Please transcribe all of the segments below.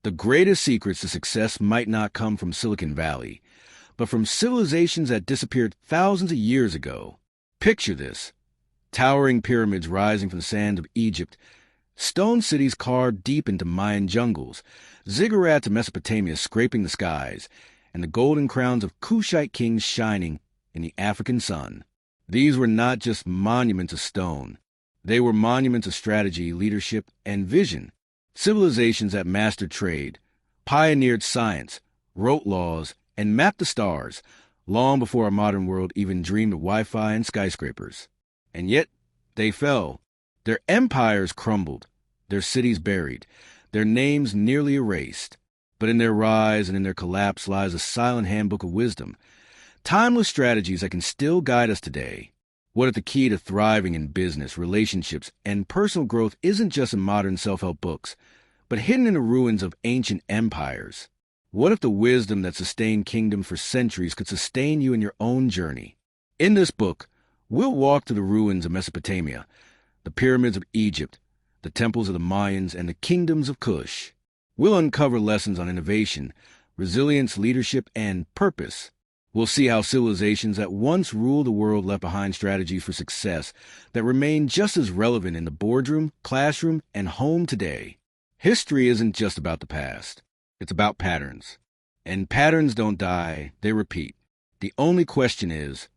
The greatest secrets to success might not come from Silicon Valley, but from civilizations that disappeared thousands of years ago. Picture this: towering pyramids rising from the sand of Egypt, stone cities carved deep into Mayan jungles, ziggurats of Mesopotamia scraping the skies, and the golden crowns of Kushite kings shining in the African sun. These were not just monuments of stone. They were monuments of strategy, leadership, and vision. Civilizations that mastered trade, pioneered science, wrote laws, and mapped the stars long before our modern world even dreamed of Wi-Fi and skyscrapers. And yet, they fell. Their empires crumbled, their cities buried, their names nearly erased. But in their rise and in their collapse lies a silent handbook of wisdom, timeless strategies that can still guide us today. What if the key to thriving in business, relationships, and personal growth isn't just in modern self-help books, but hidden in the ruins of ancient empires? What if the wisdom that sustained kingdoms for centuries could sustain you in your own journey? In this book, we'll walk through the ruins of Mesopotamia, the pyramids of Egypt, the temples of the Mayans, and the kingdoms of Kush. We'll uncover lessons on innovation, resilience, leadership, and purpose. We'll see how civilizations that once ruled the world left behind strategies for success that remain just as relevant in the boardroom, classroom, and home today. History isn't just about the past. It's about patterns. And patterns don't die, they repeat. The only question is,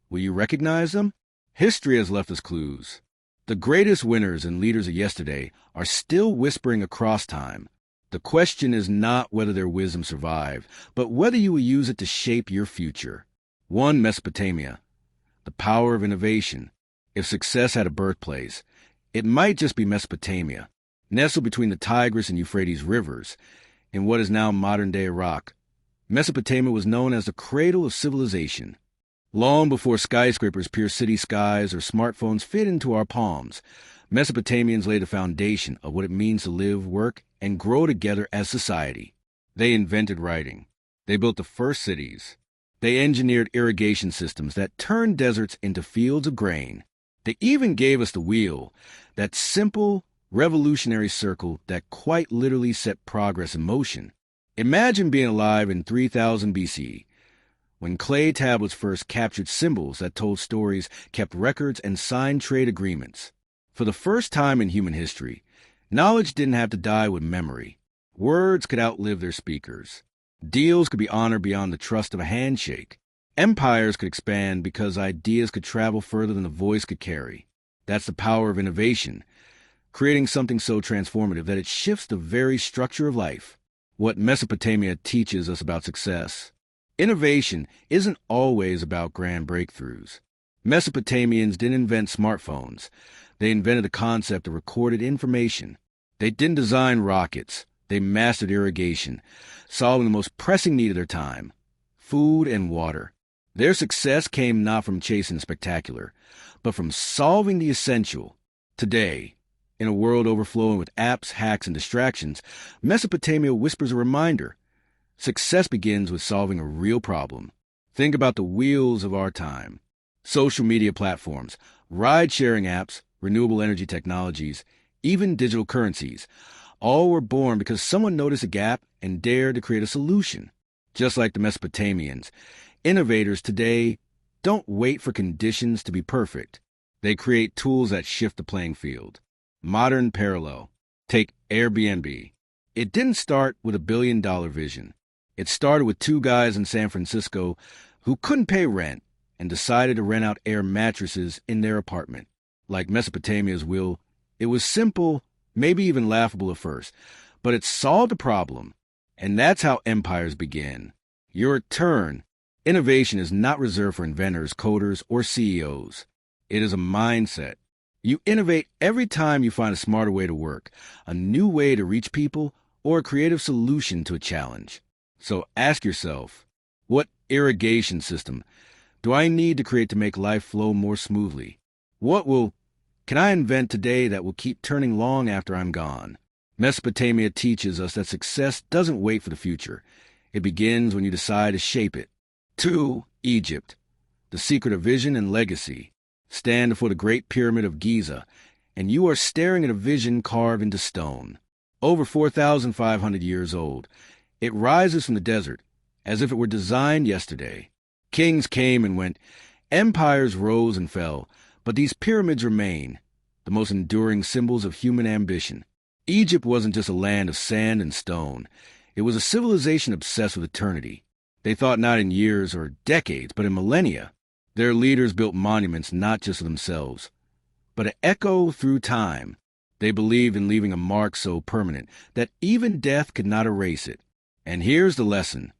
will you recognize them? History has left us clues. The greatest winners and leaders of yesterday are still whispering across time. The question is not whether their wisdom survived, but whether you will use it to shape your future. 1. Mesopotamia. The power of innovation. If success had a birthplace, it might just be Mesopotamia, nestled between the Tigris and Euphrates rivers, in what is now modern-day Iraq. Mesopotamia was known as the cradle of civilization. Long before skyscrapers pierced city skies or smartphones fit into our palms, Mesopotamians laid the foundation of what it means to live, work, and grow together as society. They invented writing. They built the first cities. They engineered irrigation systems that turned deserts into fields of grain. They even gave us the wheel, that simple, revolutionary circle that quite literally set progress in motion. Imagine being alive in 3000 BC, when clay tablets first captured symbols that told stories, kept records, and signed trade agreements. For the first time in human history, knowledge didn't have to die with memory. Words could outlive their speakers. Deals could be honored beyond the trust of a handshake. Empires could expand because ideas could travel further than the voice could carry. That's the power of innovation, creating something so transformative that it shifts the very structure of life. What Mesopotamia teaches us about success. Innovation isn't always about grand breakthroughs. Mesopotamians didn't invent smartphones. They invented the concept of recorded information. They didn't design rockets. They mastered irrigation, solving the most pressing need of their time: food and water. Their success came not from chasing spectacular, but from solving the essential. Today, in a world overflowing with apps, hacks, and distractions, Mesopotamia whispers a reminder. Success begins with solving a real problem. Think about the wheels of our time. Social media platforms, ride-sharing apps, renewable energy technologies, even digital currencies, all were born because someone noticed a gap and dared to create a solution. Just like the Mesopotamians, innovators today don't wait for conditions to be perfect. They create tools that shift the playing field. Modern parallel. Take Airbnb. It didn't start with a billion-dollar vision. It started with two guys in San Francisco who couldn't pay rent and decided to rent out air mattresses in their apartment. Like Mesopotamia's wheel, it was simple, maybe even laughable at first, but it solved a problem. And that's how empires begin. Your turn. Innovation is not reserved for inventors, coders, or CEOs. It is a mindset. You innovate every time you find a smarter way to work, a new way to reach people, or a creative solution to a challenge. So ask yourself, what irrigation system do I need to create to make life flow more smoothly? What can I invent today that will keep turning long after I'm gone? Mesopotamia teaches us that success doesn't wait for the future. It begins when you decide to shape it. 2. Egypt. The secret of vision and legacy. Stand before the Great Pyramid of Giza, and you are staring at a vision carved into stone. over 4,500 years old. It rises from the desert, as if it were designed yesterday. Kings came and went, empires rose and fell, but these pyramids remain, the most enduring symbols of human ambition. Egypt wasn't just a land of sand and stone. It was a civilization obsessed with eternity. They thought not in years or decades, but in millennia. Their leaders built monuments not just for themselves, but to echo through time. They believed in leaving a mark so permanent that even death could not erase it. And here's the lesson.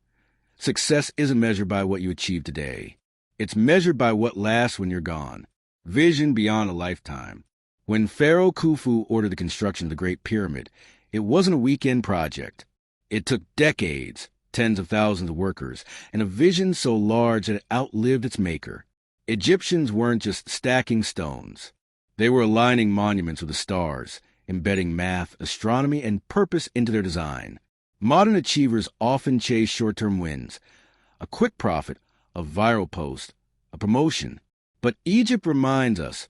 Success isn't measured by what you achieve today. It's measured by what lasts when you're gone. Vision beyond a lifetime. When Pharaoh Khufu ordered the construction of the Great Pyramid, it wasn't a weekend project. It took decades, tens of thousands of workers, and a vision so large that it outlived its maker. Egyptians weren't just stacking stones. They were aligning monuments with the stars, embedding math, astronomy, and purpose into their design. Modern achievers often chase short-term wins, a quick profit, a viral post, a promotion. But Egypt reminds us,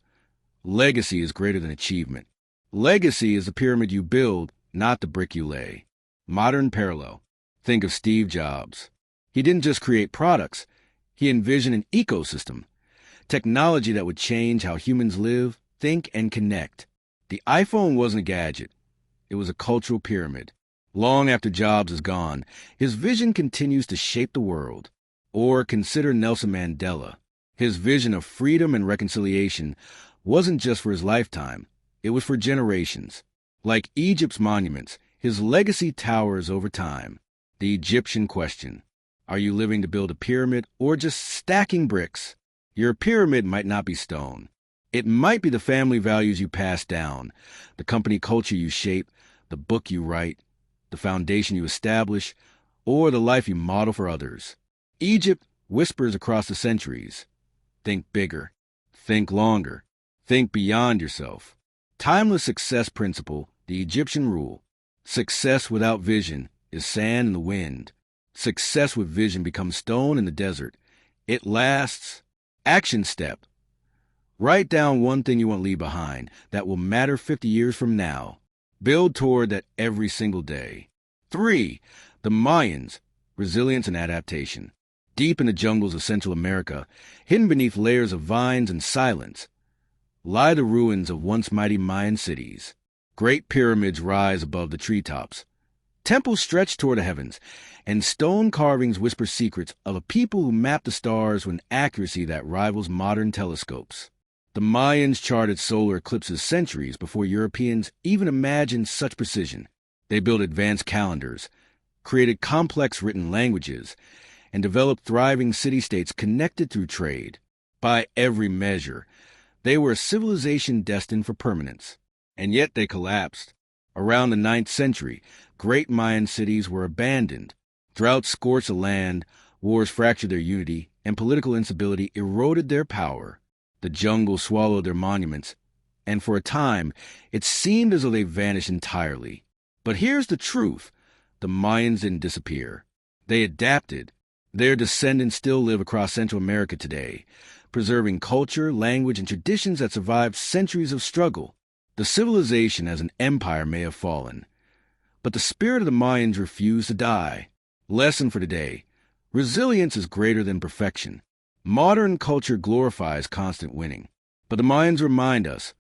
legacy is greater than achievement. Legacy is the pyramid you build, not the brick you lay. Modern parallel. Think of Steve Jobs. He didn't just create products. He envisioned an ecosystem, technology that would change how humans live, think, and connect. The iPhone wasn't a gadget. It was a cultural pyramid. Long after Jobs is gone, his vision continues to shape the world. Or consider Nelson Mandela. His vision of freedom and reconciliation wasn't just for his lifetime. It was for generations. Like Egypt's monuments, his legacy towers over time. The Egyptian question. Are you living to build a pyramid or just stacking bricks? Your pyramid might not be stone. It might be the family values you pass down, the company culture you shape, the book you write, the foundation you establish, or the life you model for others. Egypt whispers across the centuries. Think bigger. Think longer. Think beyond yourself. Timeless success principle, the Egyptian rule. Success without vision is sand in the wind. Success with vision becomes stone in the desert. It lasts. Action step. Write down one thing you want to leave behind that will matter 50 years from now. Build toward that every single day. 3. The Mayans, resilience and adaptation. Deep in the jungles of Central America, hidden beneath layers of vines and silence, lie the ruins of once mighty Mayan cities. Great pyramids rise above the treetops. Temples stretch toward the heavens, and stone carvings whisper secrets of a people who mapped the stars with an accuracy that rivals modern telescopes. The Mayans charted solar eclipses centuries before Europeans even imagined such precision. They built advanced calendars, created complex written languages, and developed thriving city-states connected through trade. By every measure, they were a civilization destined for permanence. And yet they collapsed. Around the 9th century, great Mayan cities were abandoned. Droughts scorched the land, wars fractured their unity, and political instability eroded their power. The jungle swallowed their monuments, and for a time, it seemed as though they vanished entirely. But here's the truth. The Mayans didn't disappear. They adapted. Their descendants still live across Central America today, preserving culture, language, and traditions that survived centuries of struggle. The civilization as an empire may have fallen, but the spirit of the Mayans refused to die. Lesson for today. Resilience is greater than perfection. Modern culture glorifies constant winning, but the Mayans remind us,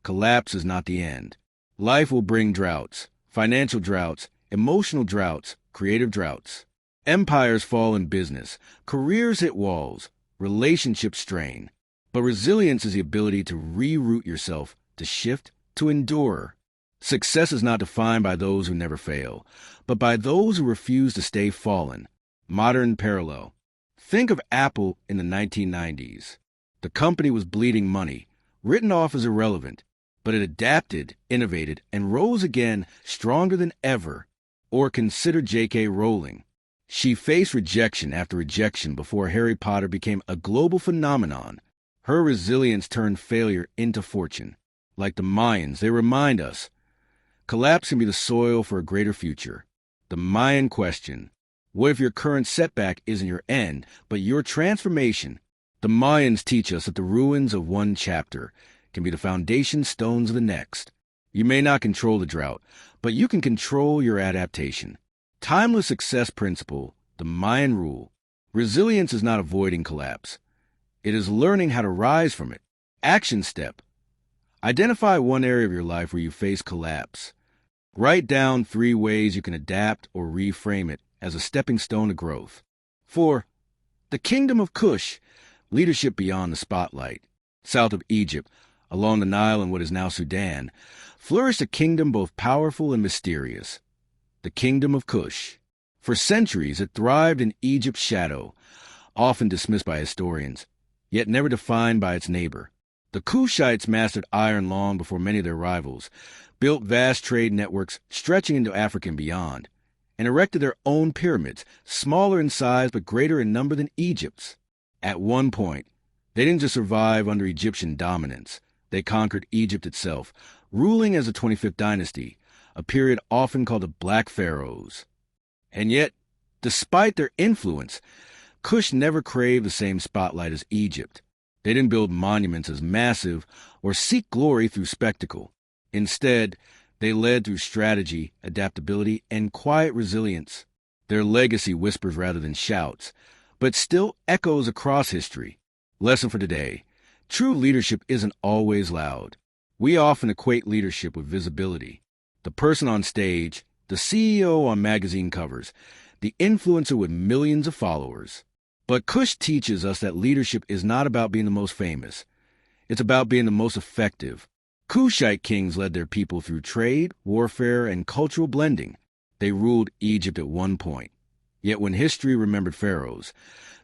collapse is not the end. Life will bring droughts, financial droughts, emotional droughts, creative droughts. Empires fall in business, careers hit walls, relationships strain. But resilience is the ability to reroute yourself, to shift, to endure. Success is not defined by those who never fail, but by those who refuse to stay fallen. Modern parallel. Think of Apple in the 1990s. The company was bleeding money, written off as irrelevant, but it adapted, innovated, and rose again stronger than ever. Or consider J.K. Rowling. She faced rejection after rejection before Harry Potter became a global phenomenon. Her resilience turned failure into fortune. Like the Mayans, they remind us, collapse can be the soil for a greater future. The Mayan question. What if your current setback isn't your end, but your transformation? The Mayans teach us that the ruins of one chapter can be the foundation stones of the next. You may not control the drought, but you can control your adaptation. Timeless success principle, the Mayan rule. Resilience is not avoiding collapse. It is learning how to rise from it. Action step. Identify one area of your life where you face collapse. Write down 3 ways you can adapt or reframe it as a stepping stone to growth. 4. The Kingdom of Kush, leadership beyond the spotlight. South of Egypt, along the Nile and what is now Sudan, flourished a kingdom both powerful and mysterious. The Kingdom of Kush. For centuries, it thrived in Egypt's shadow, often dismissed by historians, yet never defined by its neighbor. The Kushites mastered iron long before many of their rivals, built vast trade networks stretching into Africa and beyond, and erected their own pyramids, smaller in size but greater in number than Egypt's. At one point, they didn't just survive under Egyptian dominance. They conquered Egypt itself, ruling as the 25th dynasty, a period often called the Black Pharaohs. And yet, despite their influence, Kush never craved the same spotlight as Egypt. They didn't build monuments as massive or seek glory through spectacle. Instead, they led through strategy, adaptability, and quiet resilience. Their legacy whispers rather than shouts, but still echoes across history. Lesson for today. True leadership isn't always loud. We often equate leadership with visibility. The person on stage, the CEO on magazine covers, the influencer with millions of followers. But Kush teaches us that leadership is not about being the most famous. It's about being the most effective. Kushite kings led their people through trade, warfare, and cultural blending. They ruled Egypt at one point. Yet when history remembered pharaohs,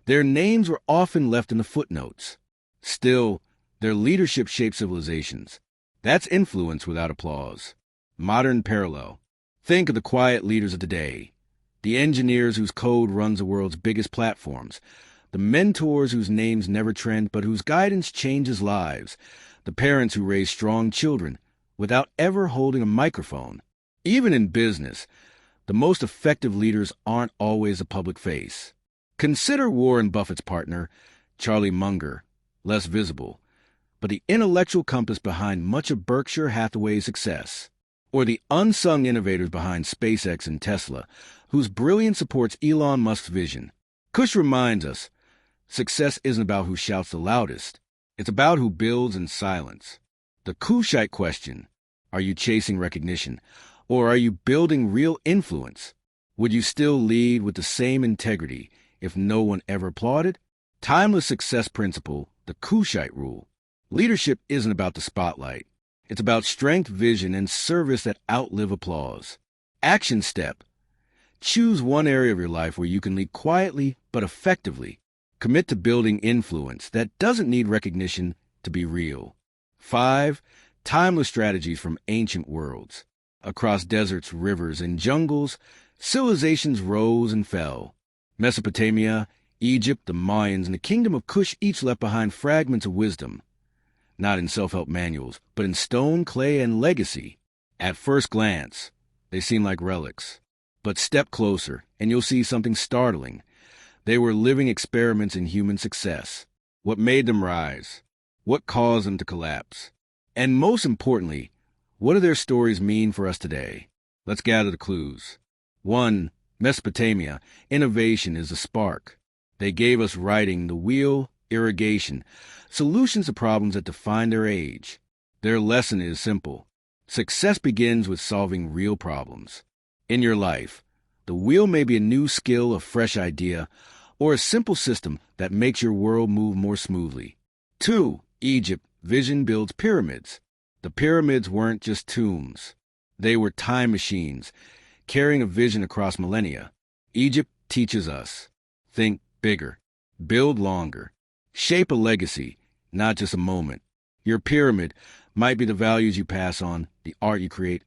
their names were often left in the footnotes. Still, their leadership shaped civilizations. That's influence without applause. Modern parallel. Think of the quiet leaders of today. The engineers whose code runs the world's biggest platforms. The mentors whose names never trend but whose guidance changes lives. The parents who raise strong children without ever holding a microphone. Even in business, the most effective leaders aren't always a public face. Consider Warren Buffett's partner, Charlie Munger, less visible, but the intellectual compass behind much of Berkshire Hathaway's success. Or the unsung innovators behind SpaceX and Tesla, whose brilliance supports Elon Musk's vision. Kush reminds us, success isn't about who shouts the loudest. It's about who builds in silence. The Kushite question, are you chasing recognition, or are you building real influence? Would you still lead with the same integrity if no one ever applauded? Timeless success principle, the Kushite rule. Leadership isn't about the spotlight. It's about strength, vision, and service that outlive applause. Action step. Choose one area of your life where you can lead quietly but effectively. Commit to building influence that doesn't need recognition to be real. 5. Timeless strategies from ancient worlds. Across deserts, rivers, and jungles, civilizations rose and fell. Mesopotamia, Egypt, the Mayans, and the Kingdom of Kush each left behind fragments of wisdom. Not in self-help manuals, but in stone, clay, and legacy. At first glance, they seem like relics. But step closer, and you'll see something startling. They were living experiments in human success. What made them rise? What caused them to collapse? And most importantly, what do their stories mean for us today? Let's gather the clues. 1. Mesopotamia. Innovation is the spark. They gave us writing, the wheel, irrigation, solutions to problems that define their age. Their lesson is simple. Success begins with solving real problems. In your life, the wheel may be a new skill, a fresh idea, or a simple system that makes your world move more smoothly. 2. Egypt. Vision builds pyramids. The pyramids weren't just tombs. They were time machines, carrying a vision across millennia. Egypt teaches us. Think bigger. Build longer. Shape a legacy, not just a moment. Your pyramid might be the values you pass on, the art you create,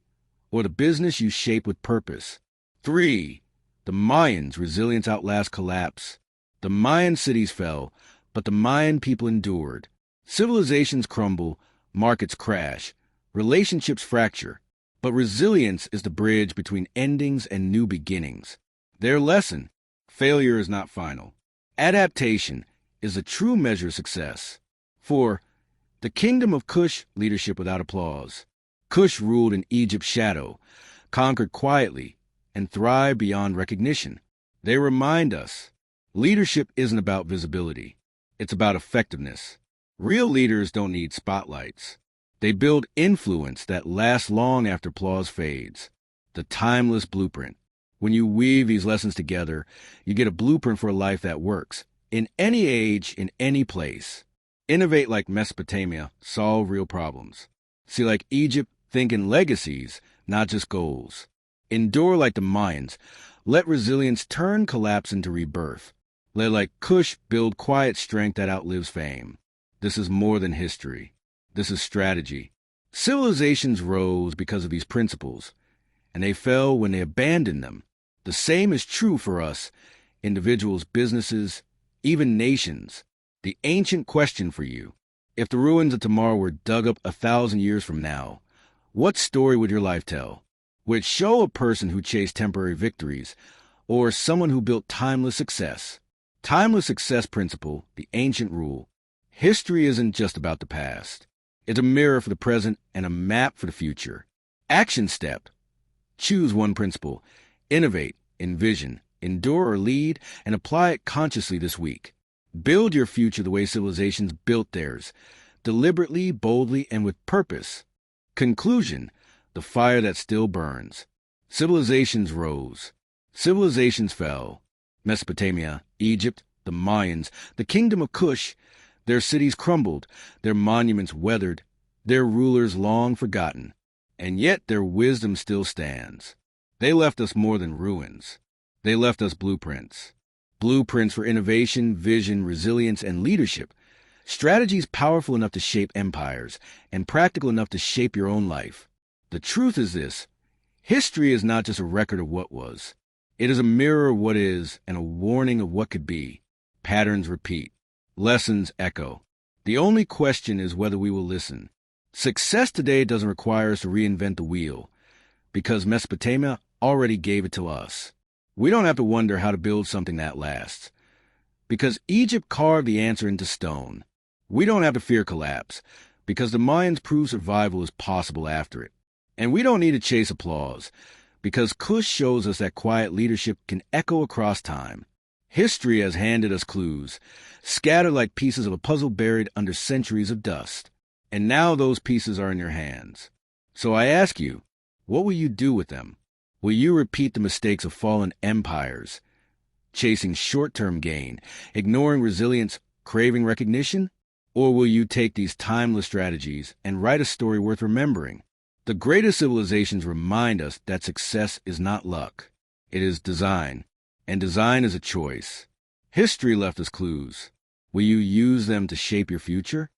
or the business you shape with purpose. 3. The Mayans. Resilience outlasts collapse. The Mayan cities fell, but the Mayan people endured. Civilizations crumble, markets crash, relationships fracture, but resilience is the bridge between endings and new beginnings. Their lesson: failure is not final. Adaptation is a true measure of success. 4. The Kingdom of Kush. Leadership without applause. Kush ruled in Egypt's shadow, conquered quietly, and thrived beyond recognition. They remind us leadership isn't about visibility. It's about effectiveness. Real leaders don't need spotlights. They build influence that lasts long after applause fades. The timeless blueprint. When you weave these lessons together, you get a blueprint for a life that works. In any age, in any place. Innovate like Mesopotamia, solve real problems. See like Egypt, think in legacies, not just goals. Endure like the Mayans. Let resilience turn collapse into rebirth. Let like Kush build quiet strength that outlives fame. This is more than history. This is strategy. Civilizations rose because of these principles, and they fell when they abandoned them. The same is true for us, individuals, businesses, even nations. The ancient question for you: if the ruins of tomorrow were dug up 1,000 years from now, what story would your life tell? Would it show a person who chased temporary victories, or someone who built timeless success? Timeless success principle, the ancient rule. History isn't just about the past. It's a mirror for the present and a map for the future. Action step. Choose one principle. Innovate, envision, endure or lead, and apply it consciously this week. Build your future the way civilizations built theirs, deliberately, boldly, and with purpose. Conclusion. The fire that still burns. Civilizations rose. Civilizations fell. Mesopotamia, Egypt, the Mayans, the Kingdom of Kush. Their cities crumbled, their monuments weathered, their rulers long forgotten, and yet their wisdom still stands. They left us more than ruins. They left us blueprints. Blueprints for innovation, vision, resilience, and leadership. Strategies powerful enough to shape empires, and practical enough to shape your own life. The truth is this: history is not just a record of what was. It is a mirror of what is and a warning of what could be. Patterns repeat. Lessons echo. The only question is whether we will listen. Success today doesn't require us to reinvent the wheel, because Mesopotamia already gave it to us. We don't have to wonder how to build something that lasts, because Egypt carved the answer into stone. We don't have to fear collapse, because the Mayans proved survival is possible after it. And we don't need to chase applause, because Kush shows us that quiet leadership can echo across time. History has handed us clues, scattered like pieces of a puzzle buried under centuries of dust. And now those pieces are in your hands. So I ask you, what will you do with them? Will you repeat the mistakes of fallen empires, chasing short-term gain, ignoring resilience, craving recognition? Or will you take these timeless strategies and write a story worth remembering? The greatest civilizations remind us that success is not luck. It is design. And design is a choice. History left us clues. Will you use them to shape your future?